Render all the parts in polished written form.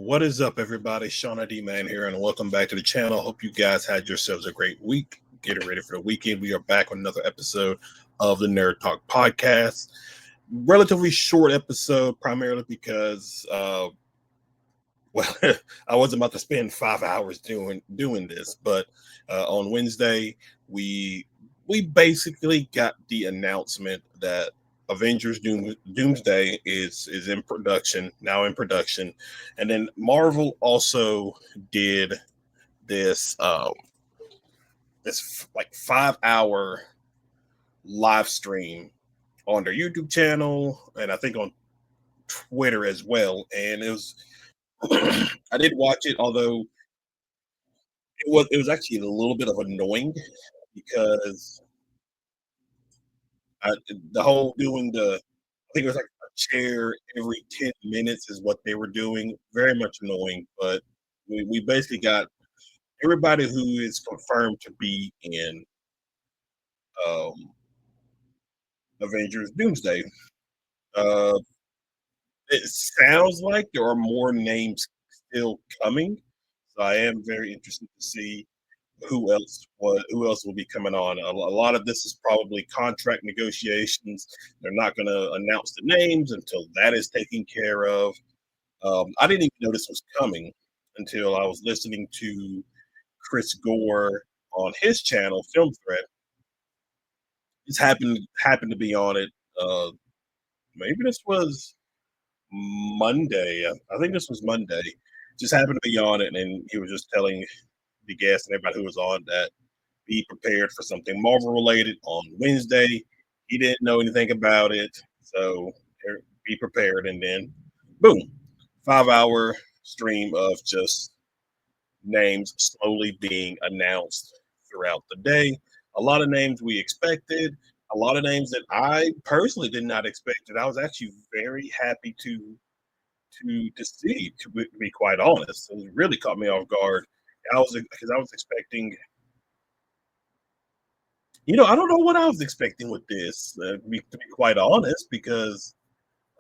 What is up, everybody? Shauna D Man here, and welcome back to the channel. Hope you guys had yourselves a great week. Getting ready for the weekend. We are back with another episode of the Nerd Talk podcast. Relatively short episode, primarily because, well, I wasn't about to spend 5 hours doing this, but on Wednesday we basically got the announcement that Avengers Doomsday is in production now, and then Marvel also did this this like 5 hour live stream on their YouTube channel, and I think on Twitter as well. And it was I did watch it, although it was actually a little bit of annoying because I, the whole doing I think it was like a chair every 10 minutes is what they were doing. Very much annoying, but we basically got everybody who is confirmed to be in um, Avengers Doomsday. Uh, it sounds like there are more names still coming, so I am very interested to see who else will be coming on. A lot of this is probably contract negotiations. They're not going to announce the names until that is taken care of. I didn't even know this was coming until I was listening to Chris Gore on his channel, Film Thread. Just happened to be on it. Maybe this was Monday. I think this was Monday. Just happened to be on it, and he was just telling the guests and everybody who was on that be prepared for something Marvel related on Wednesday. He didn't know anything about it, so be prepared. And then, boom, 5 hour stream of just names slowly being announced throughout the day. A lot of names we expected, a lot of names that I personally did not expect. And I was actually very happy to see. To be quite honest, it really caught me off guard. I was expecting. I don't know what I was expecting with this. To be quite honest, because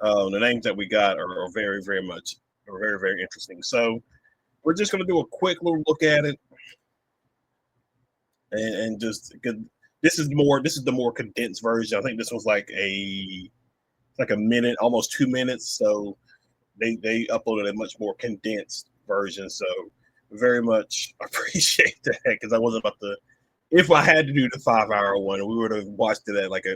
the names that we got are very, very much are very, very interesting. So we're just going to do a quick little look at it, and just because this is the more condensed version. I think this was like a minute, almost 2 minutes. So they uploaded a much more condensed version. So very much appreciate that, because I wasn't about to. If I had to do the 5 hour one, we would have watched it at like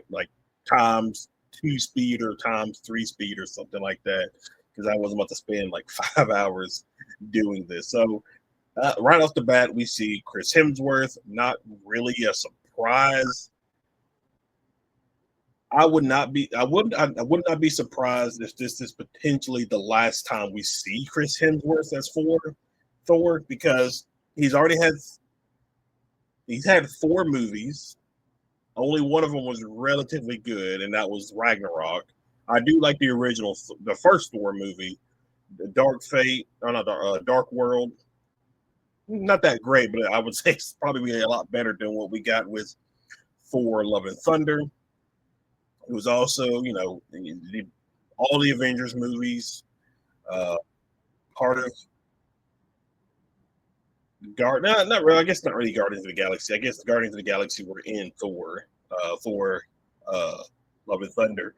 times 2 speed or times 3 speed or something like that, because I wasn't about to spend like 5 hours doing this. So right off the bat, we see Chris Hemsworth. Not really a surprise. I would not be surprised if this is potentially the last time we see Chris Hemsworth as Thor, because he's already had he's had 4 movies. Only one of them was relatively good, and that was Ragnarok. I do like the original, the first Thor movie, the Dark Fate, or not Dark World. Not that great, but I would say it's probably a lot better than what we got with Thor: Love and Thunder. It was also, all the Avengers movies, uh, part of not really. I guess not really Guardians of the Galaxy. I guess the Guardians of the Galaxy were in Thor, Love and Thunder.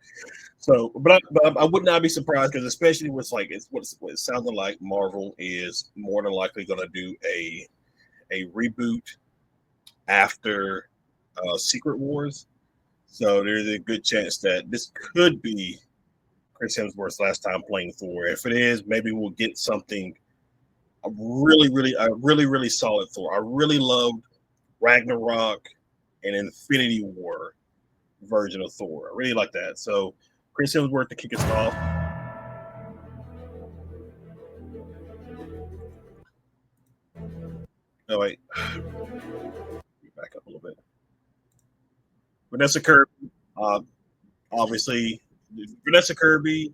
So, but I would not be surprised, because especially with like what it sounded like, Marvel is more than likely going to do a reboot after Secret Wars. So there's a good chance that this could be Chris Hemsworth's last time playing Thor. If it is, maybe we'll get something really solid Thor. I really loved Ragnarok and Infinity War version of Thor. I really like that. So Chris Hemsworth to kick us off. Oh wait, back up a little bit. Vanessa Kirby, uh, obviously Vanessa Kirby,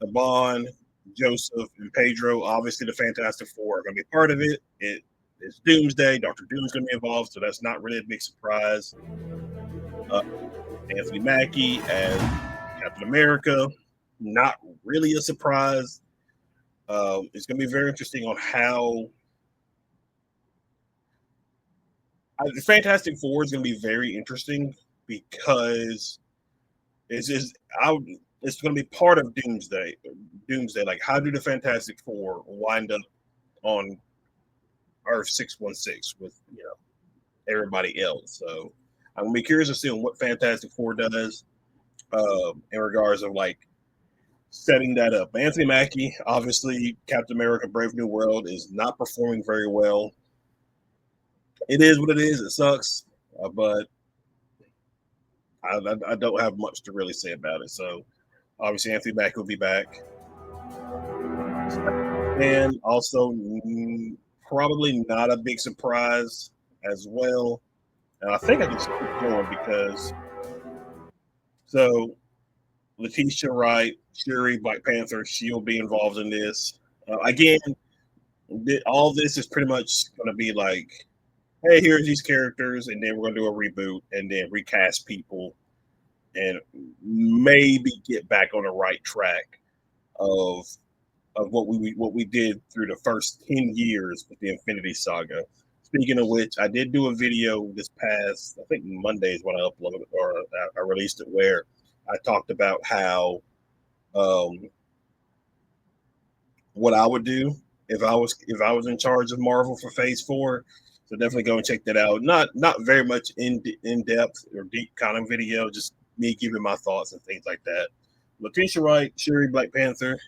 the Bond, Joseph, and Pedro. Obviously, the Fantastic Four are going to be part of it. It's Doomsday. Doctor Doom's going to be involved, so that's not really a big surprise. Uh, Anthony Mackie as Captain America, not really a surprise. It's going to be very interesting on how the Fantastic Four is going to be very interesting because it's just I. It's going to be part of Doomsday. Doomsday, like how do the Fantastic Four wind up on Earth 616 with everybody else? So I'm gonna be curious to see what Fantastic Four does in regards of like setting that up. Anthony Mackie, obviously, Captain America: Brave New World is not performing very well. It is what it is. It sucks, but I don't have much to really say about it. So obviously, Anthony Mackie will be back, and also probably not a big surprise as well. And I think I can just keep going because so Letitia Wright, Shuri, Black Panther, she'll be involved in this. Again, all this is pretty much going to be like, hey, here's these characters, and then we're going to do a reboot and then recast people and maybe get back on the right track of what we did through the first 10 years with the Infinity Saga. Speaking of which, I did do a video this past, I think Monday is when I uploaded or I released it, where I talked about how um, what I would do if I was in charge of Marvel for Phase 4. So definitely go and check that out. Not very much in depth or deep kind of video, just me giving my thoughts and things like that. Letitia Wright, Shuri, Black Panther,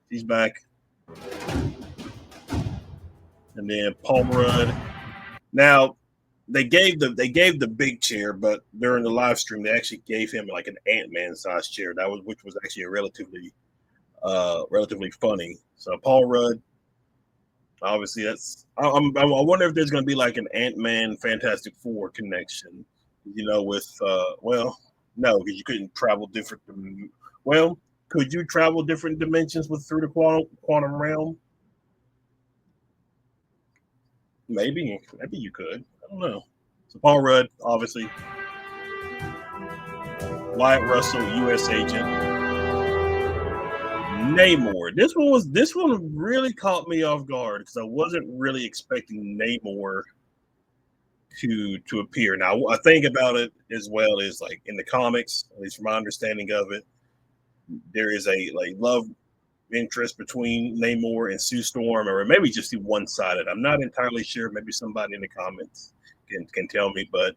she's back, and then Paul Rudd. Now they gave the big chair, but during the live stream they actually gave him like an Ant-Man sized chair. Which was actually a relatively funny. So Paul Rudd, obviously that's I wonder if there's going to be like an Ant-Man Fantastic Four connection, with well, no, because you couldn't travel different. Well, could you travel different dimensions with through the quantum realm? Maybe you could. I don't know. So Paul Rudd, obviously, Wyatt Russell, U.S. agent, Namor. This one really caught me off guard because I wasn't really expecting Namor to appear. Now, I think about it as well is like in the comics, at least from my understanding of it, there is a like love interest between Namor and Sue Storm, or maybe just one sided. I'm not entirely sure. Maybe somebody in the comments can tell me, but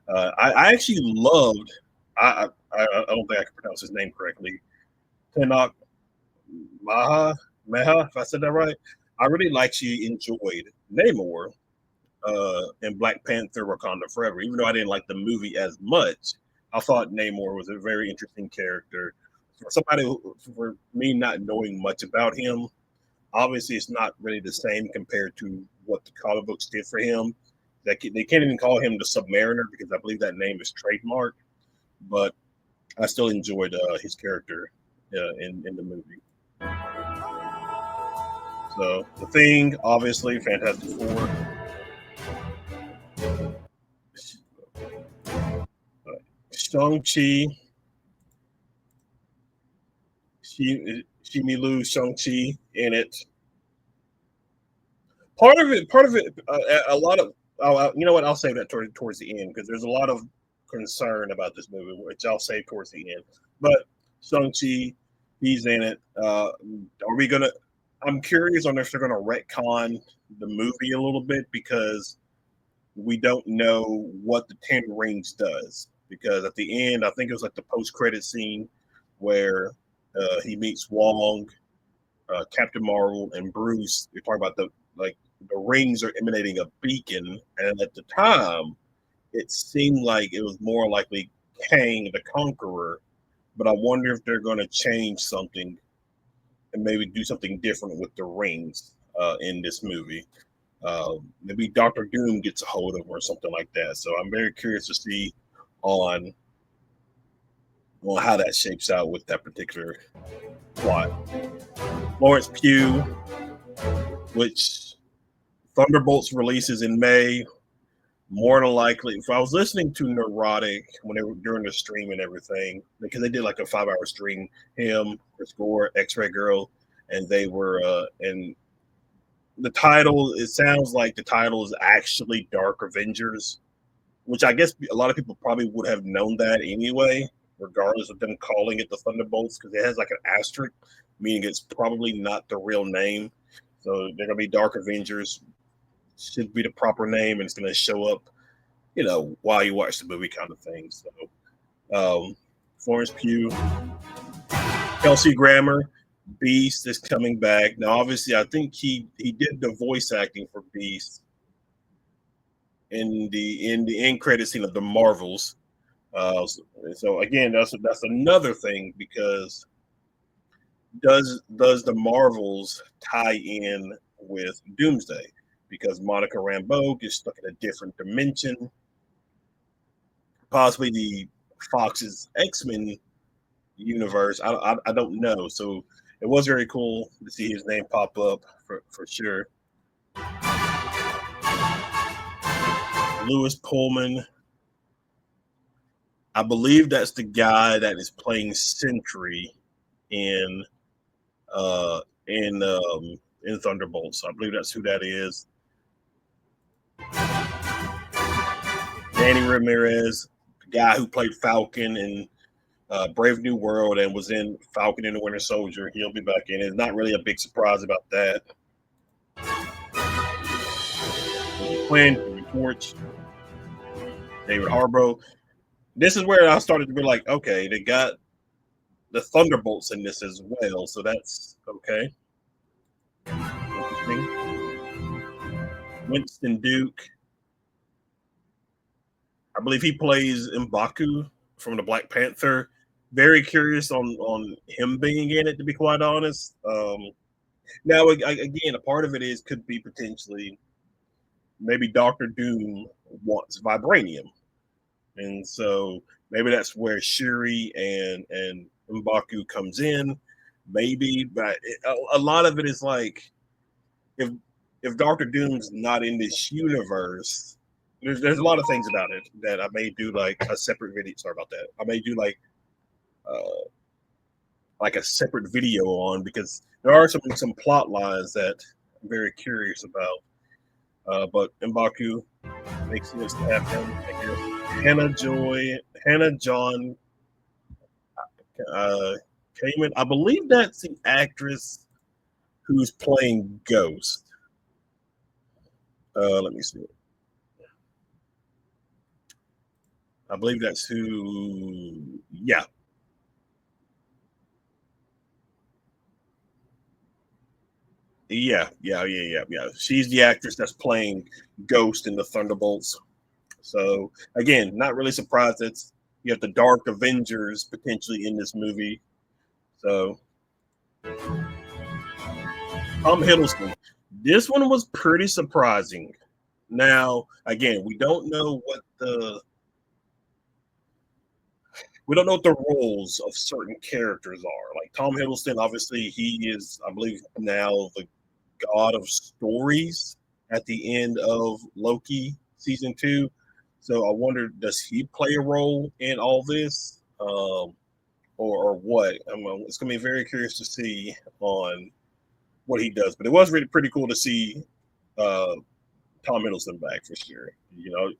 I actually loved. I don't think I can pronounce his name correctly. Tenoch Meha, if I said that right. I really like she enjoyed Namor in Black Panther Wakanda Forever. Even though I didn't like the movie as much, I thought Namor was a very interesting character. For me not knowing much about him, obviously it's not really the same compared to what the comic books did for him. They can't even call him the Submariner because I believe that name is trademarked. But I still enjoyed his character in the movie. So the Thing, obviously, Fantastic Four, Shang Chi, Shimilu Shang Chi in it. Part of it, a lot of. Oh, you know what? I'll save that towards the end because there's a lot of concern about this movie, which I'll save towards the end. But Shang Chi, he's in it. Are we gonna? I'm curious on if they're gonna retcon the movie a little bit because we don't know what the Ten Rings does. Because at the end, I think it was like the post credit scene where he meets Wong, Captain Marvel, and Bruce. You're talking about the rings are emanating a beacon, and at the time, it seemed like it was more likely Kang the Conqueror. But I wonder if they're going to change something and maybe do something different with the rings in this movie. Maybe Doctor Doom gets a hold of them or something like that. So I'm very curious to see on how that shapes out with that particular plot. Florence Pugh, which Thunderbolts releases in May. More than likely, if I was listening to Neurotic when they were during the stream and everything, because they did like a 5-hour stream, him, Chris Gore, X Ray Girl, and they were and the title. It sounds like the title is actually Dark Avengers, which I guess a lot of people probably would have known that anyway, regardless of them calling it the Thunderbolts, because it has like an asterisk, meaning it's probably not the real name. So they're gonna be Dark Avengers, should be the proper name, and it's gonna show up, while you watch the movie, kind of thing. So, Florence Pugh, Kelsey Grammer, Beast is coming back now. Obviously, I think he did the voice acting for Beast in the end credit scene of the Marvels. So again, that's another thing, because does the Marvels tie in with Doomsday? Because Monica Rambeau gets stuck in a different dimension, possibly the Fox's X-Men universe. I don't know. So it was very cool to see his name pop up for sure. Lewis Pullman, I believe that's the guy that is playing Sentry in uh in Thunderbolts. I believe that's who that is. Danny Ramirez, the guy who played Falcon in Brave New World and was in Falcon and the Winter Soldier, he'll be back in. It's not really a big surprise about that. Quinn, Torch, David Harbour. This is where I started to be like, okay, they got the Thunderbolts in this as well, so that's okay. Interesting. Winston Duke, I believe he plays M'Baku from the Black Panther. Very curious on him being in it, to be quite honest. Now, again, a part of it is could be potentially maybe Doctor Doom wants vibranium, and so maybe that's where Shuri and M'Baku comes in. Maybe, but a lot of it is like if Doctor Doom's not in this universe, there's a lot of things about it that I may do like a separate video. Sorry about that. I may do like a separate video on, because there are some plot lines that I'm very curious about. But M'Baku makes sense to have him. I guess Hannah John uh, Kamen. I believe that's the actress who's playing Ghost. Let me see. I believe that's who. Yeah, yeah. She's the actress that's playing Ghost in the Thunderbolts. So again, not really surprised that you have the Dark Avengers potentially in this movie. So Tom Hiddleston, this one was pretty surprising. Now, again, we don't know what the roles of certain characters are. Like Tom Hiddleston, obviously, he is, I believe, now the god of stories at the end of Loki season 2. So I wonder, does he play a role in all this, or what? It's going to be very curious to see on what he does. But it was really pretty cool to see uh, Tom Hiddleston back for sure.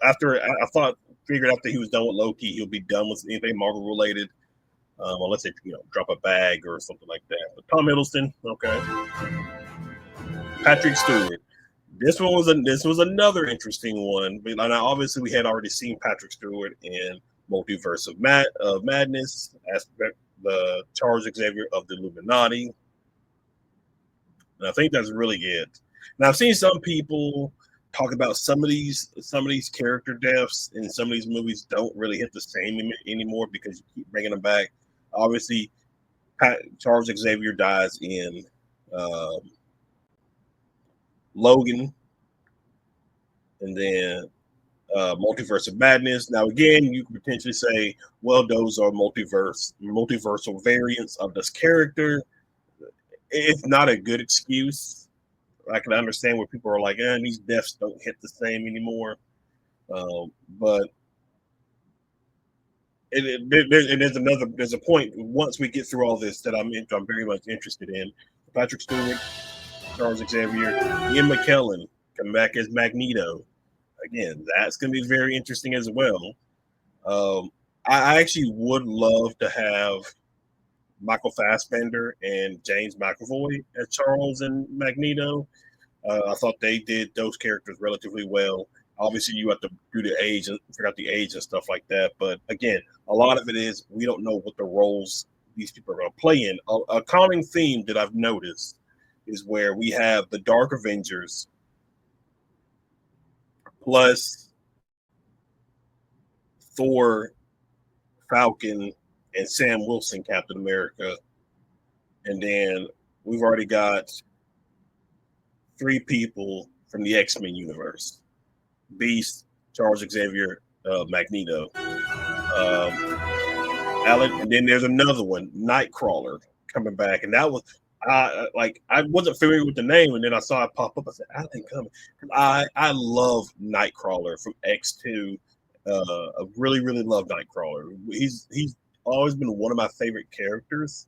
After I thought, figured after he was done with Loki, he'll be done with anything Marvel related, unless they drop a bag or something like that. But Tom Hiddleston, okay. Patrick Stewart. This was another interesting one. But now, obviously, we had already seen Patrick Stewart in Multiverse of Madness as the Charles Xavier of the Illuminati, and I think that's really it. Now, I've seen some people talk about some of these character deaths in some of these movies don't really hit the same anymore because you keep bringing them back. Obviously, Charles Xavier dies in um, Logan, and then Multiverse of Madness. Now, again, you could potentially say, well, those are multiversal variants of this character. It's not a good excuse. I can understand where people are like, these deaths don't hit the same anymore. But there's a point once we get through all this that I'm very much interested in. Patrick Stewart, Charles Xavier, Ian McKellen come back as Magneto. Again, that's going to be very interesting as well. Um, I actually would love to have Michael Fassbender and James McAvoy as Charles and Magneto. I thought they did those characters relatively well. Obviously, you have to do the age and figure out the age and stuff like that. But again, a lot of it is we don't know what the roles these people are going to play in. A common theme that I've noticed is where we have the Dark Avengers plus Thor, Falcon, and Sam Wilson, Captain America. And then we've already got three people from the X-Men universe: Beast, Charles Xavier, Magneto. Alan, and then there's another one, Nightcrawler, coming back, and that was I wasn't familiar with the name, and then I saw it pop up. I said, Alan coming. I love Nightcrawler from X2. I really love Nightcrawler. He's always been one of my favorite characters.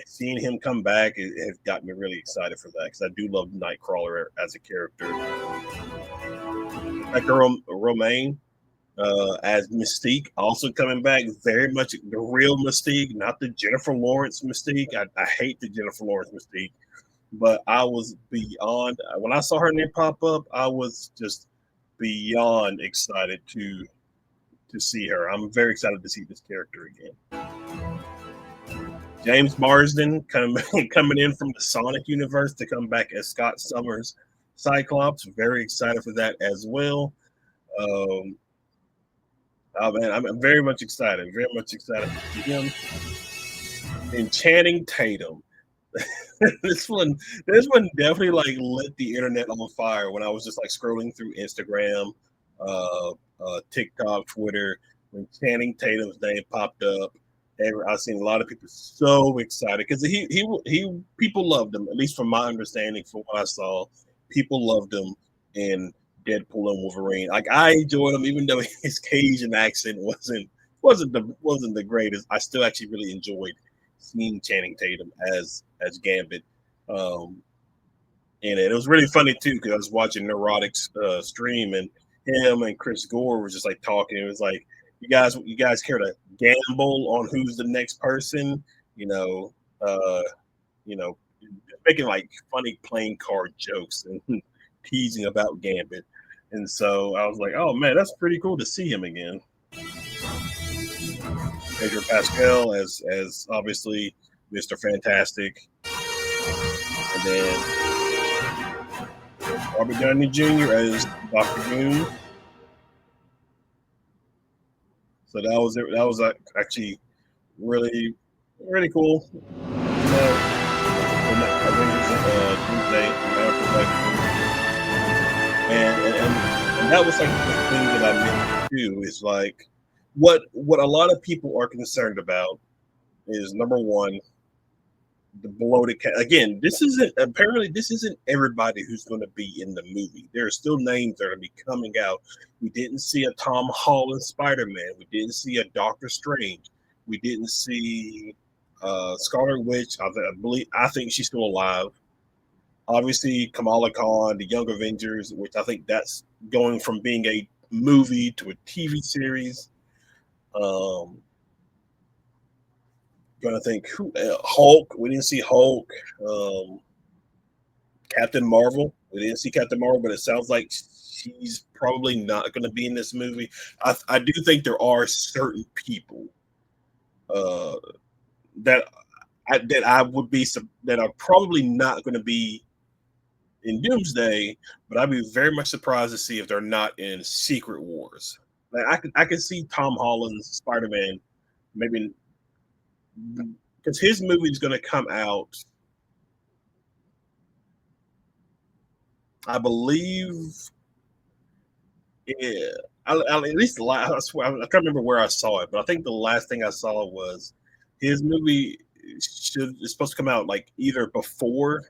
Seeing him come back has got me really excited for that because I do love Nightcrawler as a character. Rebecca Romaine as Mystique, also coming back, very much the real Mystique, not the Jennifer Lawrence Mystique. I hate the Jennifer Lawrence Mystique, but I was beyond when I saw her name pop up. I was just beyond excited to see her. I'm very excited to see this character again. James Marsden coming in from the Sonic universe to come back as Scott Summers Cyclops. Very excited for that as well. Um, Oh man, I'm very much excited. Very much excited to see him. Enchanting Tatum. this one, this one definitely like lit the internet on fire when I was just like scrolling through Instagram, TikTok, Twitter. When Channing Tatum's name popped up, I've seen a lot of people so excited because he people loved him. At least from my understanding, from what I saw, people loved him in Deadpool and Wolverine. Like I enjoyed him, even though his Cajun accent wasn't the greatest. I still actually really enjoyed seeing Channing Tatum as Gambit. Um, and it was really funny too because I was watching Neurotic's stream and him and Chris Gore was just like talking. It was like you guys care to gamble on who's the next person, you know, uh, you know, making like funny playing card jokes and teasing about Gambit. And so I was like, oh man, that's pretty cool to see him again. Pedro Pascal as obviously Mr. Fantastic, and then Robert Downey Jr. as Doctor Doom. So that was it. That was actually really cool. Avengers Doomsday, and that was like the thing that I meant to do is like what a lot of people are concerned about is number one, the bloated cat. Again, this isn't everybody who's going to be in the movie. There are still names that are going to be coming out. We didn't see a Tom Holland Spider-Man. We didn't see a Doctor Strange. We didn't see Scarlet Witch. I think she's still alive. Obviously, Kamala Khan, the Young Avengers, which I think that's going from being a movie to a TV series. Gonna think who Hulk. We didn't see Hulk. Captain Marvel. We didn't see Captain Marvel, but it sounds like she's probably not going to be in this movie. I do think there are certain people uh, that I would be that are probably not going to be in Doomsday, but I'd be very much surprised to see if they're not in Secret Wars. Like I could see Tom Holland's Spider Man maybe because his movie is going to come out. I believe, yeah. At least the last, I swear, I can't remember where I saw it, but I think the last thing I saw was his movie is supposed to come out like either before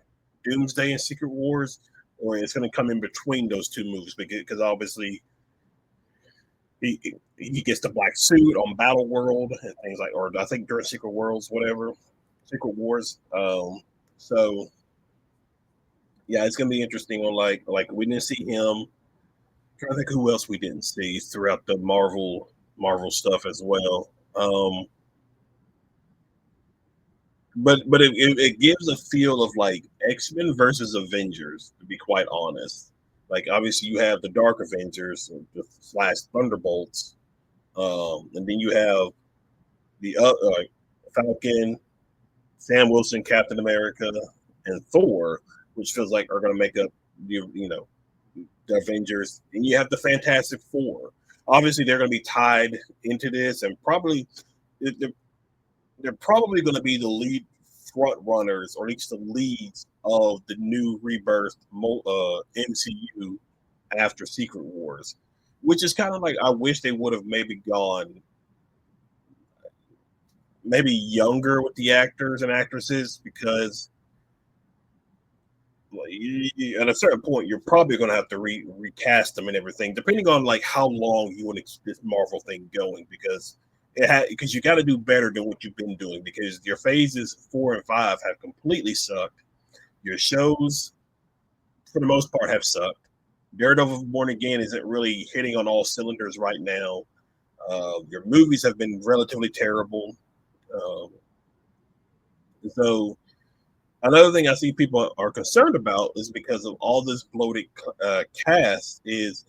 Doomsday and Secret Wars, or it's going to come in between those two movies because obviously he gets the black suit on Battle World and things like, or I think during Secret Worlds, whatever, Secret Wars. So yeah, it's gonna be interesting on like we didn't see him. Trying to think who else we didn't see throughout the Marvel stuff as well. But it gives a feel of like X-Men versus Avengers, to be quite honest. Like obviously you have the Dark Avengers slash Thunderbolts, and then you have the Falcon, Sam Wilson, Captain America, and Thor, which feels like are going to make up the Avengers. And you have the Fantastic Four. Obviously, they're going to be tied into this, and probably they're, they're probably going to be the lead front runners, or at least the leads of the new rebirth MCU after Secret Wars, which is kind of like I wish they would have maybe gone maybe younger with the actors and actresses because at a certain point you're probably going to have to recast them and everything depending on like how long you want this Marvel thing going because you got to do better than what you've been doing because your phases 4 and 5 have completely sucked. Your shows for the most part have sucked. Daredevil Born Again isn't really hitting on all cylinders right now. Your movies have been relatively terrible. um, so another thing I see people are concerned about is because of all this bloated cast is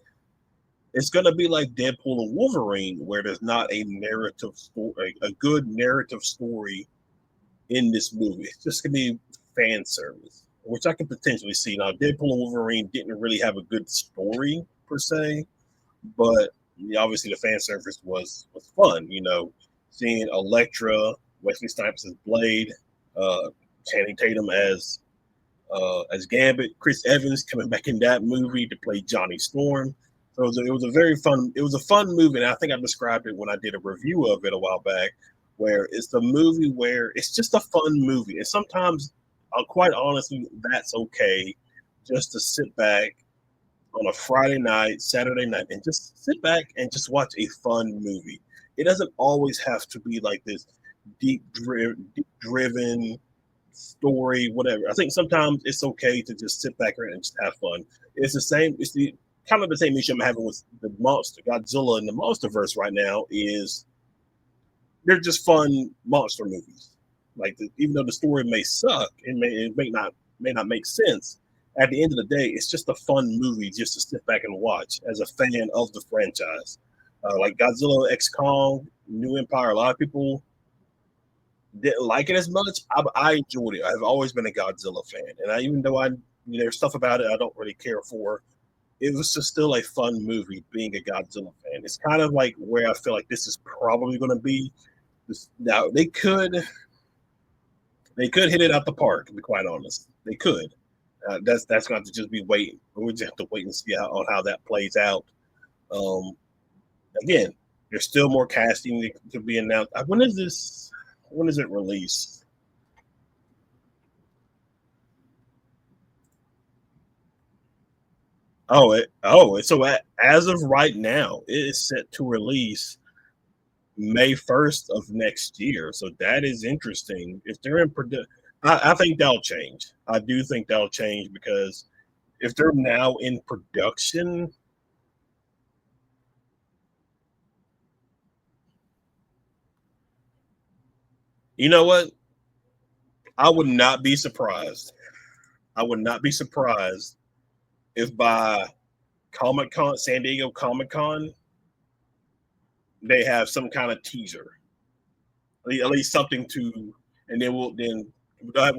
it's going to be like Deadpool and Wolverine, where there's not a narrative story, a good narrative story in this movie. It's just going to be fan service, which I can potentially see. Now, Deadpool and Wolverine didn't really have a good story per se, but obviously the fan service was fun. Seeing Elektra, Wesley Snipes as Blade, Channing Tatum as Gambit, Chris Evans coming back in that movie to play Johnny Storm. So it was a very fun. It was a fun movie, and I think I described it when I did a review of it a while back, where it's the movie where it's just a fun movie, and sometimes, quite honestly, that's okay, just to sit back on a Friday night, Saturday night, and just sit back and just watch a fun movie. It doesn't always have to be like this deep driven story, whatever. I think sometimes it's okay to just sit back and just have fun. It's the same. It's the kind of the same issue I'm having with the monster Godzilla and the MonsterVerse right now. Is they're just fun monster movies. Even though the story may suck, it may not make sense. At the end of the day, it's just a fun movie just to sit back and watch as a fan of the franchise. Like Godzilla X Kong, New Empire. A lot of people didn't like it as much. I enjoyed it. I've always been a Godzilla fan, and even though there's stuff about it I don't really care for, it was just still a fun movie. Being a Godzilla fan, it's kind of like where I feel like this is probably going to be. Now they could hit it out the park. To be quite honest, they could. That's going to just be waiting. We just have to wait and see on how that plays out. Um, Again, there's still more casting to be announced. When is this? When is it released? As of right now, it is set to release May 1st of next year. So that is interesting. If they're in production, I think that'll change. I do think that'll change because if they're now in production, you know what? I would not be surprised. I would not be surprised if by Comic Con, San Diego Comic Con, they have some kind of teaser, at least something to, and then we'll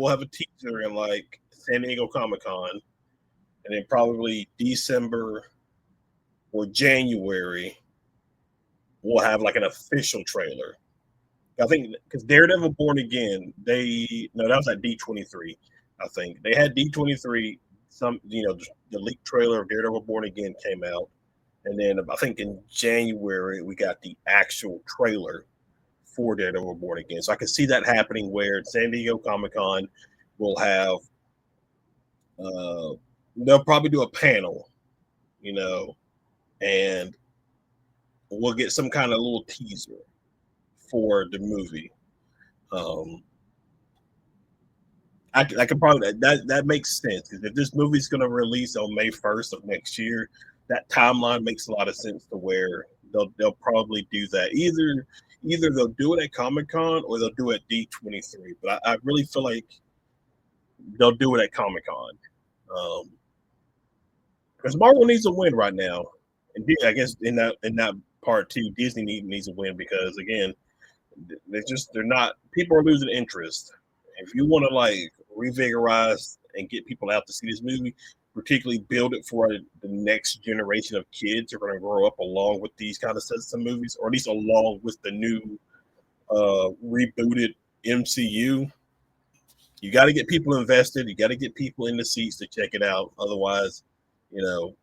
have a teaser in like San Diego Comic Con, and then probably December or January we'll have like an official trailer. I think because Daredevil Born Again, they no that was at D23. I think they had D23. The leaked trailer of Daredevil Born Again came out, and then I think in January we got the actual trailer for Daredevil Born Again. So I can see that happening where San Diego Comic Con will have uh, they'll probably do a panel, you know, and we'll get some kind of little teaser for the movie. Um, I can probably that makes sense because if this movie's going to release on May 1st of next year, that timeline makes a lot of sense to where they'll probably do that. Either they'll do it at Comic Con or they'll do it at D23. But I really feel like they'll do it at Comic Con because Marvel needs a win right now, and I guess in that part too, Disney needs a win because again, they're not people are losing interest. If you want to like revigorize and get people out to see this movie, particularly build it for the next generation of kids who are going to grow up along with these kind of sets of movies, or at least along with the new rebooted MCU. You got to get people invested. You got to get people in the seats to check it out. Otherwise, you know,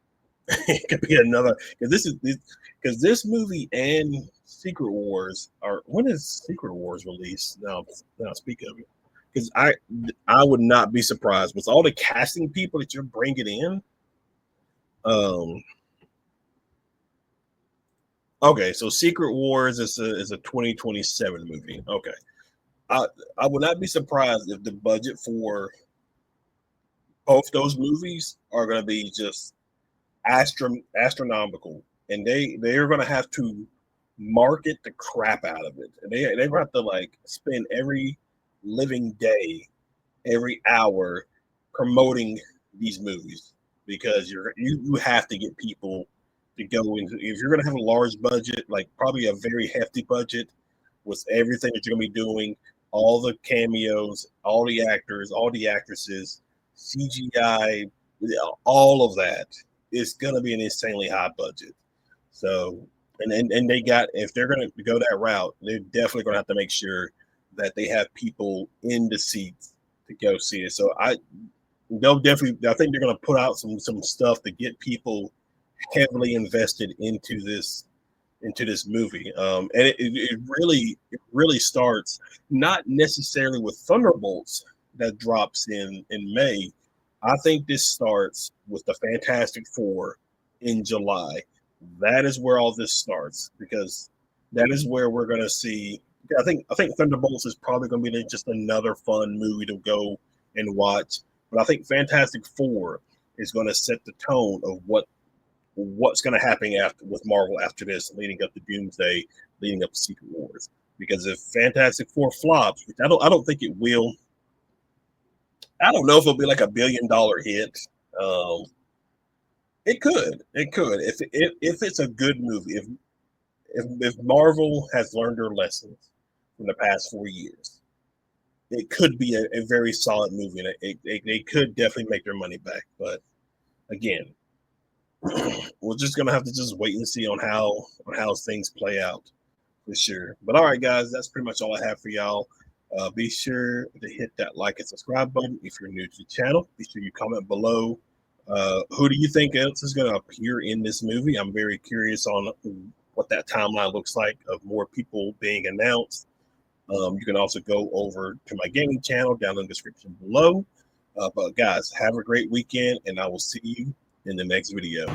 it could be another because this movie and Secret Wars are when is Secret Wars released? Now speak of it because I would not be surprised with all the casting people that you're bringing in. Um, okay, so Secret Wars is a 2027 movie. Okay, I I would not be surprised if the budget for both those movies are going to be just astronomical, and they are going to have to market the crap out of it. And they're going to have to like spend every living day, every hour promoting these movies because you have to get people to go into if you're going to have a large budget, like probably a very hefty budget with everything that you're going to be doing, all the cameos, all the actors, all the actresses, CGI, all of that is going to be an insanely high budget. So, and they got if they're going to go that route, they're definitely going to have to make sure that they have people in the seats to go see it. So they'll definitely. I think they're going to put out some stuff to get people heavily invested into this movie. And it really starts not necessarily with Thunderbolts that drops in May. I think this starts with the Fantastic Four in July. That is where all this starts because that is where we're going to see. I think Thunderbolts is probably going to be just another fun movie to go and watch. But I think Fantastic Four is going to set the tone of what's going to happen after with Marvel after this, leading up to Doomsday, leading up to Secret Wars. Because if Fantastic Four flops, which I don't think it will, I don't know if it'll be like $1 billion hit. Um, it could if it's a good movie. If Marvel has learned their lessons from the past 4 years, it could be a very solid movie, and they could definitely make their money back. But again, we're just gonna have to just wait and see on how things play out for sure. But all right, guys, that's pretty much all I have for y'all. Be sure to hit that like and subscribe button if you're new to the channel. Be sure you comment below. Who do you think else is going to appear in this movie? I'm very curious on what that timeline looks like of more people being announced. You can also go over to my gaming channel down in the description below. But guys, have a great weekend, and I will see you in the next video.